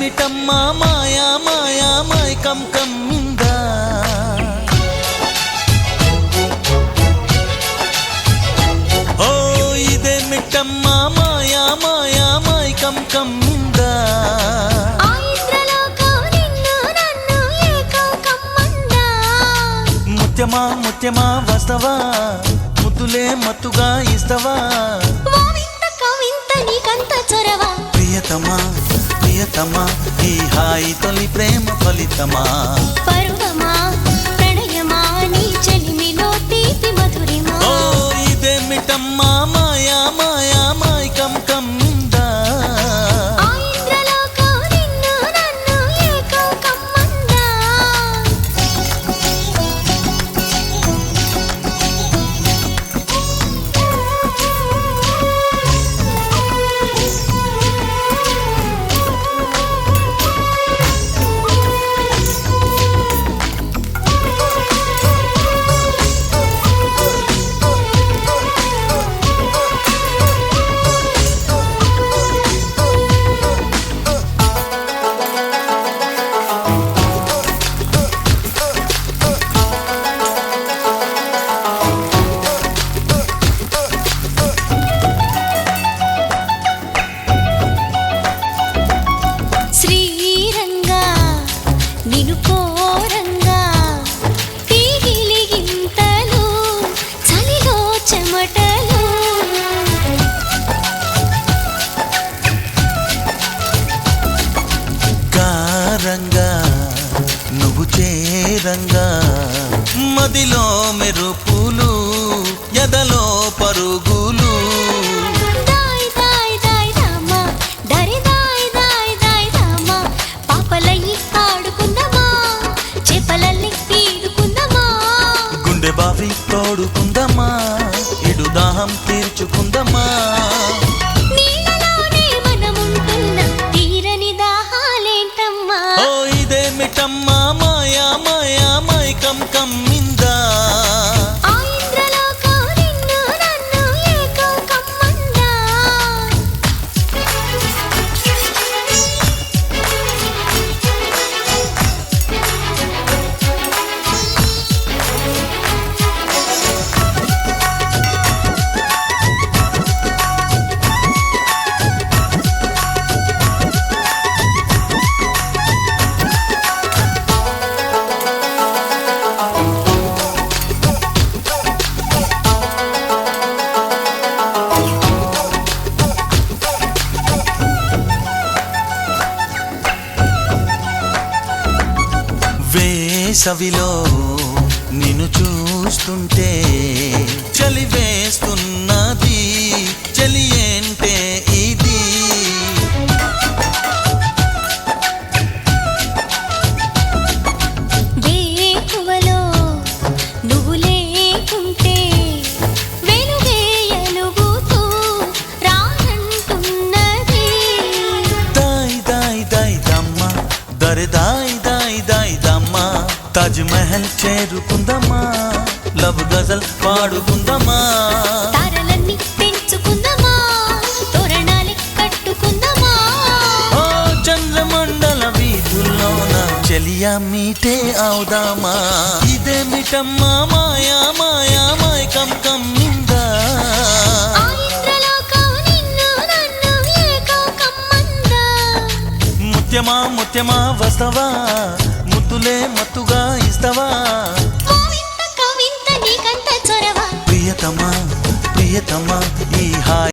ఇదేమిటమ్మా మాయా మాయా మైకం కమ్మిందా ఓ ఇదేమిటమ్మా మాయా మాయా మైకం కమ్మిందా ముత్యమా ముత్యమా వస్తవా ముద్దులే మత్తుగా ఇస్తవా ప్రియతమా ప్రియతమా ఈ హాయి తొలి ప్రేమ ఫలితమా పరువమా ప్రణయమా నీ చెలిమిలో తీపి మధురిమా ఓ ఇదేమిటమ్మా మాయా మాయా మైకం కమ్మిందా నువ్వు చేరంగా మదిలో మెరుపులు ఎదలో పరుగులు గుండె బావి తోడుకుందమ్మా ఇడు దాహం తీర్చుకుందమ్మా ఇదేమిటమ్మా మాయా మాయా మైకం కమ్మిందా వేసవిలో నిన్ను చూస్తుంటే చలి వేస్తున్నది చలి ఏంటే ఇది వేకువలో నువ్వు లేకుంటే వెలుగే ఎలుగుతూ రానంటున్నది దాయ్ దాయ్ దాయ్ దమ్మ దరి దాయ్ దాయ్ దాయ్ దమ్మ తాజ్ మహల్ చేరుకుందమ్మా లవ్ గజల్ పాడుకుందమ్మా తారలన్నీ పెంచుకుందమా తోరణాలే కట్టుకుందమా ఓ చంద్రమండల వీధుల్లోన చెలియా మీటే అవుదామా ఇదేమిటమ్మా మాయా మాయా మైకం కమ్మిందా ముత్యమా ముత్యమా వస్తవా ముద్దులే మత్తుగా ఇస్తవా ప్రియతమా ప్రియతమా ఈ హాయి